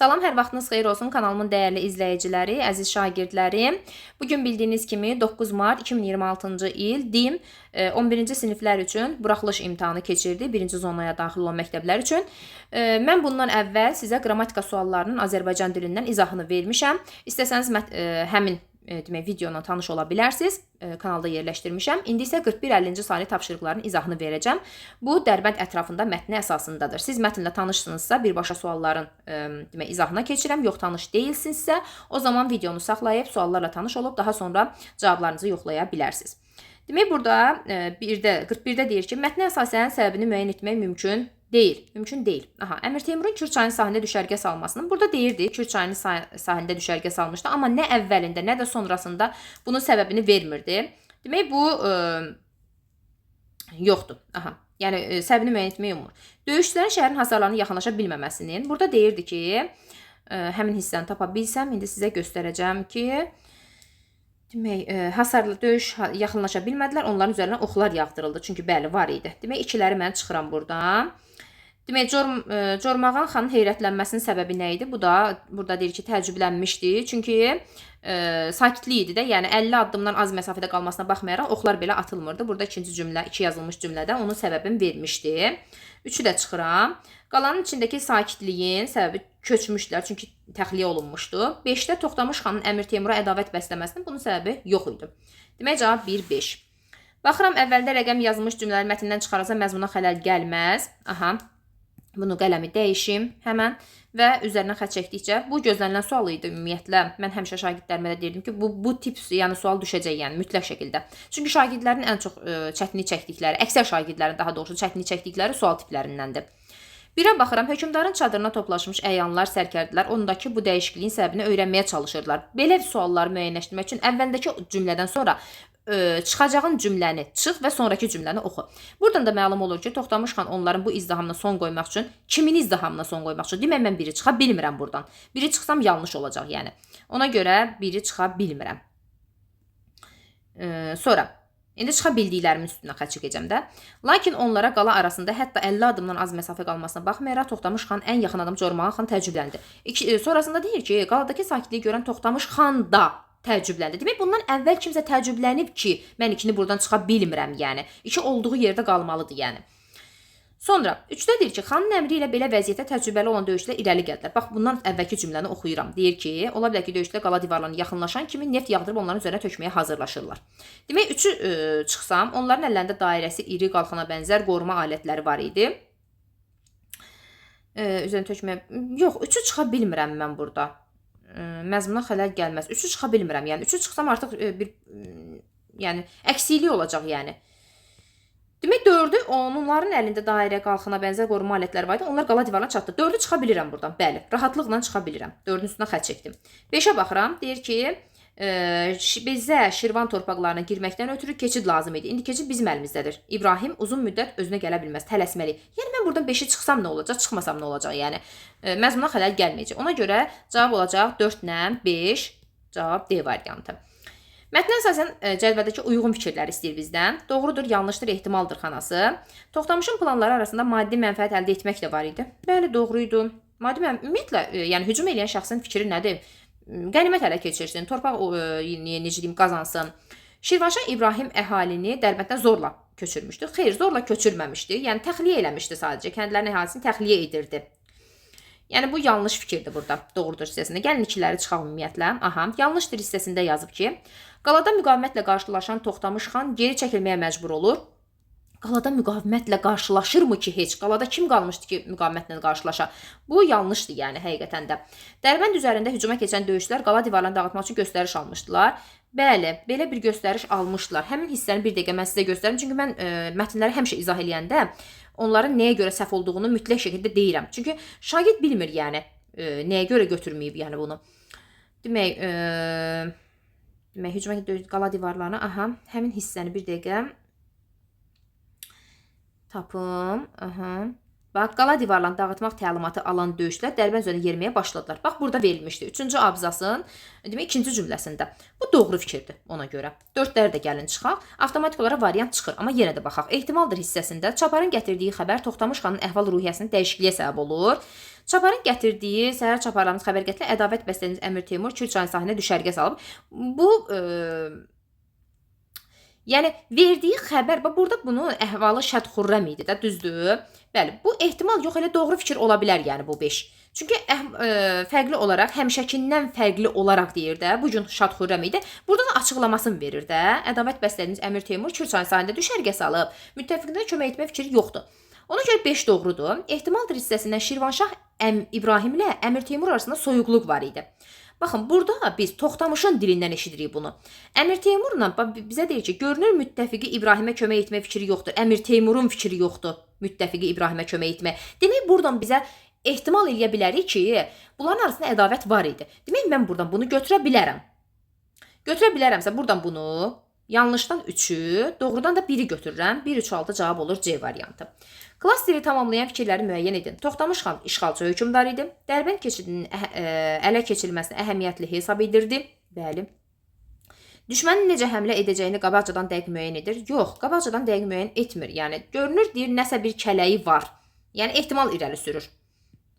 Salam, hər vaxtınız xeyir olsun kanalımın dəyərli izləyiciləri, əziz şagirdlərim. Bugün bildiyiniz kimi 9 mart 2026-cı il DİM 11-ci siniflər üçün buraxılış imtahanı keçirdi. 1-ci zonaya daxil olan məktəblər üçün. Mən bundan əvvəl sizə qrammatika suallarının Azərbaycan dilindən izahını vermişəm. İstəsəniz həmin demək videoyla tanış ola bilərsiniz. Kanalda yerləşdirmişəm. İndi isə 41-50-ci saylı tapşırıqların izahını verəcəm. Bu Dərbənd ətrafında mətni əsasındadır. Siz mətnlə tanışsınızsa birbaşa sualların demək izahına keçirəm. Yox, tanış deyilsinizsə, o zaman videonu saxlayıb suallarla tanış olub daha sonra cavablarınızı yoxlaya bilərsiniz. Demək burada 41-də deyir ki, mətnə əsasən səbəbini müəyyən etmək mümkün deyil. Mümkün deyil. Əmir Teymurun Kür çayının sahilində düşərgə salmasının burada deyirdi. Kür çayının sahilində düşərgə salmışdı, amma nə əvvəlində, nə də sonrasında bunun səbəbini vermirdi. Demək bu yoxdur. Yəni səbəbini müəyyən etmək olmur. Döyüşçülərin şəhərin hasarlarına yaxınlaşa bilməməsinin burada deyirdi ki, həmin hissəni tapa bilsəm, indi sizə göstərəcəm ki, demək, hasarlı döyüş yaxınlaşa bilmədilər, onların üzərinə oxlar yağdırıldı. Çünki bəli, var idi. Demək, ikiləri mən çıxıram buradan. Demək, Cormağan xanın heyrətlənməsinin səbəbi nə idi? Bu da burada deyir ki, təəccüblənmişdi. Çünki sakitlik idi də, yəni 50 addımdan az məsafədə qalmasına baxmayaraq oxlar belə atılmırdı. Burada ikinci cümlə, iki yazılmış cümlədə onun səbəbini vermişdi. 3-ü də çıxıram. Qalanın içindəki sakitliyin səbəbi köçmüşdülər, çünki təxliyə olunmuşdu. 5-də Toxtamış xanın Əmir Teymura ədavət bəsləməsinin bunun səbəbi yox idi. Demək, cavab 1-5. Baxıram, əvvəldə rəqəm yazılmış cümlələri mətnindən çıxarılsa məzmuna xələl gəlməz. Bunu qələmi dəyişim həmən və üzərinə xətt çəkdikcə bu gözlənilən sual idi ümumiyyətlə. Mən həmişə şagirdlərimə də deyirdim ki, bu tip yəni sual düşəcək, yəni mütləq şəkildə. Çünki şagirdlərin ən çox çətinlik çəkdikləri, əksər şagirdlərin daha doğrusu çətinlik çəkdikləri sual tiplərindəndir. Birə baxıram, hökmdarın çadırına toplaşmış əyanlar, sərkərdələr ondakı bu dəyişikliyin səbəbini öyrənməyə çalışırlar. Belə sualları müəyyənləşdirmək üçün əvvəldəki cümlədən sonra çıxacağın cümləni çıx və sonraki cümləni oxu. Buradan da məlum olur ki, Toxtamış xan onların bu izdihamına son qoymaq üçün, kimin izdihamına son qoymaq üçün? Demək, mən biri çıxa bilmirəm buradan. Biri çıxsam yanlış olacaq, yəni. Ona görə biri çıxa bilmirəm. Sonra, indi çıxa bildiklərimin üstünə xətt çəkəcəm də. Lakin onlara qala arasında hətta 50 adımdan az məsafə qalmasına baxmayaraq Toxtamış xan ən yaxın adam Cormağan xan təəccübləndi. Sonrasında deyir ki, qaladakı sakitliyi görən Toxtamış xan da təəccübləndi. Demək, bundan əvvəl kimsə təəccüblənib ki, mən ikini buradan çıxa bilmirəm, yəni. İki olduğu yerdə qalmalıdır, yəni. Sonra, 3-də deyir ki, xanın əmri ilə belə vəziyyətə təcrübəli olan döyüşçülər irəli gəldilər. Bax, bundan əvvəlki cümləni oxuyuram. Deyir ki, ola bilər ki, döyüşçülər qala divarlarına yaxınlaşan kimi neft yağdırıb onların üzərinə tökməyə hazırlaşırlar. Demək, 3-ü çıxsam, onların əllərində dairəsi iri qalxana bənzər qoruma alətləri var idi. Üzərinə tökməyə... Yox, 3-ü çıxa bilmirəm mən burada. Məzmuna xələl gəlməz. 3-ü çıxa bilmirəm. Yəni 3-ü çıxsam artıq yəni əksiklik olacaq, yəni. Demək, 4-ü onların əlində dairə qalxana bənzər qoruma alətləri var idi. Onlar qala divarına çatdı. 4-ü çıxa bilirəm buradan. Bəli, rahatlıqla çıxa bilirəm. 4-ün üstünə xətt çəkdim. 5-ə baxıram. Deyir ki, bizə Şirvan torpaqlarına girməkdən ötürü keçid lazım idi. İndi keçid bizim əlimizdədir. İbrahim uzun müddət özünə gələ bilməz, tələsməli. Yəni mən buradan 5-i çıxsam nə olacaq, çıxmasam nə olacaq, yəni. Məzmuna xələl gəlməyəcək. Ona görə cavab olacaq 4-lə 5, cavab D variantı. Mətnə əsasən cədvəldəki uyğun fikirləri istəyir bizdən. Doğrudur, yanlışdır, ehtimaldır xanası. Toxtamışın planları arasında maddi mənfəət əldə etmək də var idi. Bəli, doğruydu. Ümumiyyətlə, yəni hücum edən şəxsin fikri nədir? Qənimət ələ keçirsin, torpaq necə deyim, qazansın. Şirvanşah İbrahim əhalini Dərbənddən zorla köçürmüşdü. Xeyr, zorla köçürməmişdi. Yəni təxliyə eləmişdi sadəcə. Kəndlərin əhalisini təxliyə edirdi. Yəni bu yanlış fikirdir burada. Doğrudur hissəsində. Gəlin ikiləri çıxaq ümumiyyətlə. Yanlışdır hissəsində yazıb ki, qalada müqavimətlə qarşılaşan Toxtamış xan geri çəkilməyə məcbur olur. Qalada müqavimətlə qarşılaşırmı ki heç? Qalada kim qalmışdı ki müqavimətlə qarşılaşa? Bu yanlışdır, yəni həqiqətən də. Dərbənd üzərində hücuma keçən döyüşçülər qala divarlarını dağıtmaq üçün göstəriş almışdılar. Bəli, belə bir göstəriş almışdılar. Həmin hissəni bir dəqiqə mən sizə göstərim. Çünki mən mətnləri həmişə izah eləyəndə onların nəyə görə səhv olduğunu mütləq şəkildə deyirəm. Çünki şagird bilmir, yəni nəyə görə götürməyib, yəni bunu. Demək, hücuma qala divarlarına, həmin hissəni bir dəqiqə tapım. Bax, qala divarlarını dağıtmaq təlimatı alan döyüşçülər Dərbənd üzərində yeriməyə başladılar. Bax, burada verilmişdi. 3-cü abzasın, demək, 2-ci cümləsində. Bu doğru fikirdir ona görə. 4-ləri də gəlin çıxaq. Avtomatik olaraq variant çıxır, amma yenə də baxaq. Ehtimaldır hissəsində Çaparın gətirdiyi xəbər Toxtamış xanın əhval-ruhiyyəsinin dəyişikliyə səbəb olur. Çaparın gətirdiyi səhər çaparlarımız xəbər gətirə ədavət bəstəniz Əmir Teymur Kür çayının sahilinə düşərgə salıb. Bu yəni verdiyi xəbər, bax burada bunu əhvalı Şəd Xürrəm idi də, düzdür? Bəli, bu ehtimal yox, elə doğru fikir ola bilər, yəni bu 5. Çünki fərqli olaraq, həmişəkindən fərqli olaraq deyir də, bu gün Şəd Xürrəm idi. Burada da açıqlamasını verir də. Ədavət bəstəniz Əmir Teymur Kür çayının sahilində düşərgə salıb. Müttəfiqinə kömək etmə fikri yoxdur. Ona görə 5 doğrudur. Ehtimaldır hissəsindən Şirvanşah İbrahim ilə Əmir Teymur arasında soyuqluq var idi. Baxın, burada biz Toxtamışın dilindən eşidirik bunu. Əmir Teymurla bizə deyir ki, görünür müttəfiqi İbrahimə kömək etmə fikri yoxdur. Əmir Teymurun fikri yoxdur müttəfiqi İbrahimə kömək etmə. Demək, buradan bizə ehtimal eləyə bilərik ki, bunların arasında ədavət var idi. Demək, mən buradan bunu götürə bilərəm. Götürə bilərəmsə, buradan bunu yanlışdan 3-ü, doğrudan da 1-i götürürəm. 1, 3, 6 cavab olur C variantı. Klasteri tamamlayan fikirləri müəyyən edin. Toxtamış xan işğalçı hökmdar idi. Dərbənd keçidinin ələ keçirilməsini əhəmiyyətli hesab edirdi. Bəli. Düşmənin necə həmlə edəcəyini qabaqcadan dəqiq müəyyən edir. Yox, qabaqcadan dəqiq müəyyən etmir. Yəni görünür deyir nəsə bir kələyi var. Yəni ehtimal irəli sürür.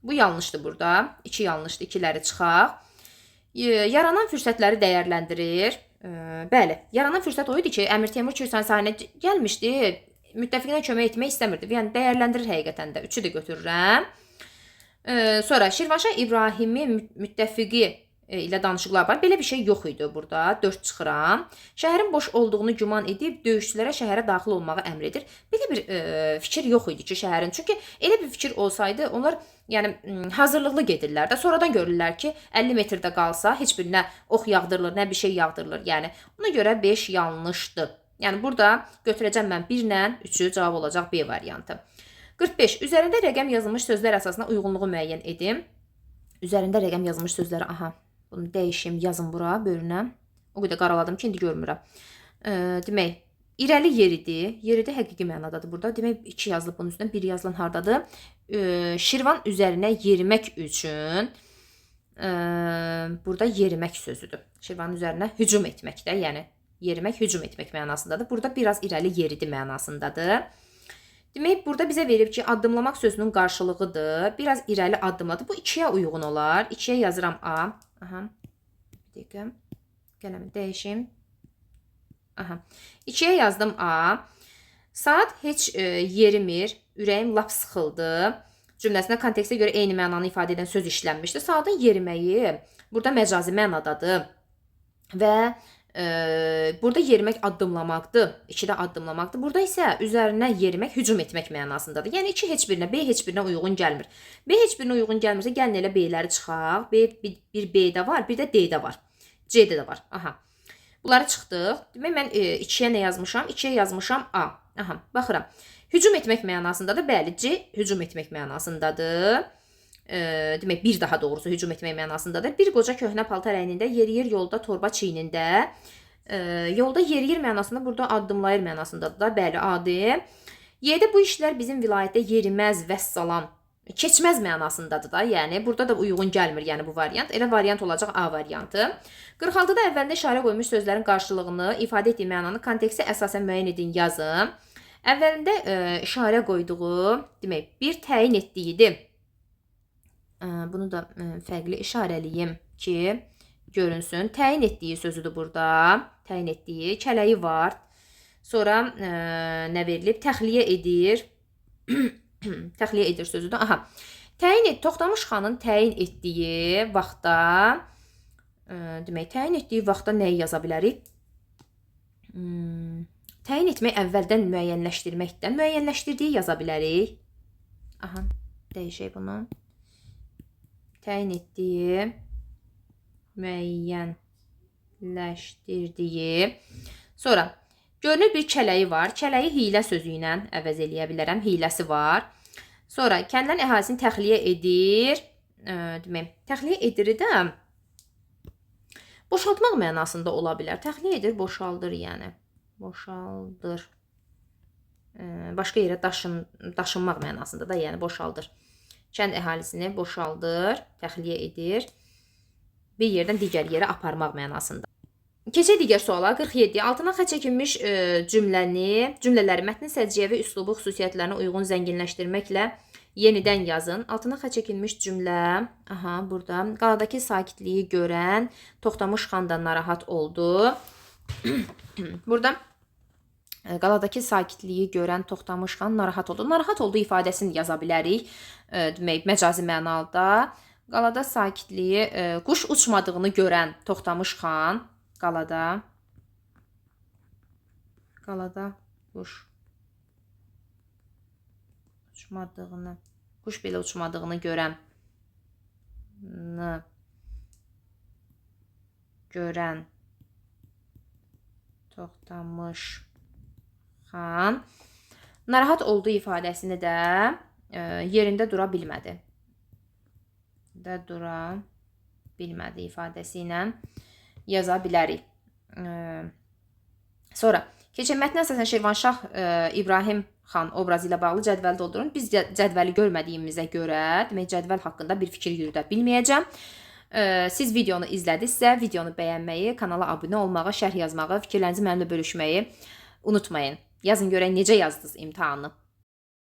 Bu yanlışdır burada. 2 yanlışdır. 2-ləri çıxaq. Yaranan fürsətləri dəyərləndirir. Bəli, yaranan fürsət o idi ki, Əmir Teymur Kürçayın sahilinə gəlmişdi. Müttəfiqinə kömək etmək istəmirdi. Yəni dəyərləndirir həqiqətən də. 3-ü də götürürəm. Sonra Şirvanşah İbrahimi müttəfiqi ilə danışıqlar var. Belə bir şey yox idi burada. 4 çıxıram. Şəhərin boş olduğunu güman edib döyüşçülərə şəhərə daxil olmağı əmr edir. Belə bir fikir yox idi ki, şəhərin. Çünki elə bir fikir olsaydı, onlar yəni hazırlıqlı gedirlər də. Sonradan görürlər ki, 50 metrdə qalsa heç bir nə ox yağdırılır, nə bir şey yağdırılır. Yəni ona görə 5 yanlışdır. Yəni burada götürəcəm mən 1 ilə 3-ü, cavab olacaq B variantı. 45. Üzərində rəqəm yazılmış sözlər əsasına uyğunluğu müəyyən edim. Üzərində rəqəm yazılmış sözləri, aha, bunu dəyişim, yazım bura, bölünəm. O qədər qaraladım ki, indi görmürəm. Demək, irəli yeridir. Yeridir həqiqi mənadadır burada. Demək, 2 yazılıb bunun üstündən, 1 yazılan hardadır? Şirvan üzərinə yerimək üçün burada yerimək sözüdür. Şirvanın üzərinə hücum etməkdə, yəni yerimək, hücum etmək mənasındadır. Burada biraz irəli yeridi mənasındadır. Demək, burada bizə verib ki, addımlamaq sözünün qarşılığıdır. Biraz irəli addımladı. Bu 2-yə uyğun olar. 2-yə yazıram A. Aha. Bir dəqiqə. Qələmi dəyişim. Aha. 2-yə yazdım A. Saat heç yerimir. Ürəyim lap sıxıldı. Cümləsində kontekstə görə eyni mənanı ifadə edən söz işlənmişdir. Saatın yeriməyi burada məcazi mənadadır. Və burada yerimək addımlamaqdır. 2-də addımlamaqdır. Burada isə üzərinə yerimək, hücum etmək mənasındadır. Yəni 2 heç birinə, B heç birinə uyğun gəlmir. B heç birinə uyğun gəlmirsə, gəlin elə B-ləri çıxaq. Bir B-də var, bir də D-də var. C-də də var. Aha. Bunları çıxdıq. Demək, mən 2-yə nə yazmışam? 2-yə yazmışam A. Aha, baxıram. Hücum etmək mənasındadır. Bəli, C hücum etmək mənasındadır. Demək, bir daha doğrusu hücum etmək mənasındadır. Bir qoca köhnə paltar əynində, yeriyir yolda torba çiynində. Yolda yeriyir mənasında, burada addımlayır mənasındadır da. Bəli, A-dır. Y-də bu işlər bizim vilayətdə yeriməz, vəssalam, keçməz mənasındadır da. Yəni, burada da uyğun gəlmir, yəni bu variant. Elə variant olacaq A variantı. 46-da əvvəldə işarə qoymuş sözlərin qarşılığını, ifadə etdiyi mənanı kontekstə əsasən müəyyən edin, yazın. Əvvəlində işarə qoyduğu, demək, bir təyin etdiyidir. Bunu da fərqli işarəliyim ki, görünsün. Təyin etdiyi sözüdür burada. Təyin etdiyi, kələyi var. Sonra nə verilib? Təxliyə edir. Təxliyə edir sözüdür. Aha. Toxtamış xanın təyin etdiyi vaxtda, demək, təyin etdiyi vaxtda nəyi yaza bilərik? Təyin etmək əvvəldən müəyyənləşdirməkdən. Müəyyənləşdirdiyi yaza bilərik. Aha, dəyişək bunu. Təyin etdiyi, müəyyənləşdirdiyi. Sonra, görünür bir kələyi var. Kələyi hiylə sözü ilə əvəz eləyə bilərəm. Hiləsi var. Sonra, kəndlərin əhalisini təxliyə edir. Demək, təxliyə edir də boşaltmaq mənasında ola bilər. Təxliyə edir, boşaldır yəni. Boşaldır. Başqa yerə daşınmaq mənasında da, yəni boşaldır. Kənd əhalisini boşaldır, təxliyə edir. Bir yerdən digər yerə aparmaq mənasında. Keçək digər suala. 47. Altına xətt çəkilmiş cümlələri mətnin səciyyəvi və üslubu xüsusiyyətlərinə uyğun zənginləşdirməklə yenidən yazın. Altına xətt çəkilmiş cümlə, burada. Qaladakı sakitliyi görən Toxtamış xan da narahat oldu. Burada qaladakı sakitliyi görən Toxtamış xan narahat oldu. Narahat oldu ifadəsini yaza bilərik. Demək, məcazi mənada. Qalada sakitliyi, quş uçmadığını görən Toxtamış xan, qalada quş uçmadığını, quş belə uçmadığını görən Toxtamış xan narahat olduğu ifadəsini də yerində dura bilmədi. İfadəsi ilə yaza bilərik. Sonra keçək mətnə əsasən Şirvanşah İbrahim xan obrazı ilə bağlı cədvəl doldurun. Biz cədvəli görmədiyimizə görə, demək cədvəl haqqında bir fikir yürüdə bilməyəcəm. Siz videonu izlədinizsə, videonu bəyənməyi, kanala abunə olmağı, şərh yazmağı, fikirlərinizi mənimlə bölüşməyi unutmayın. Yazın görək necə yazdınız imtahanı.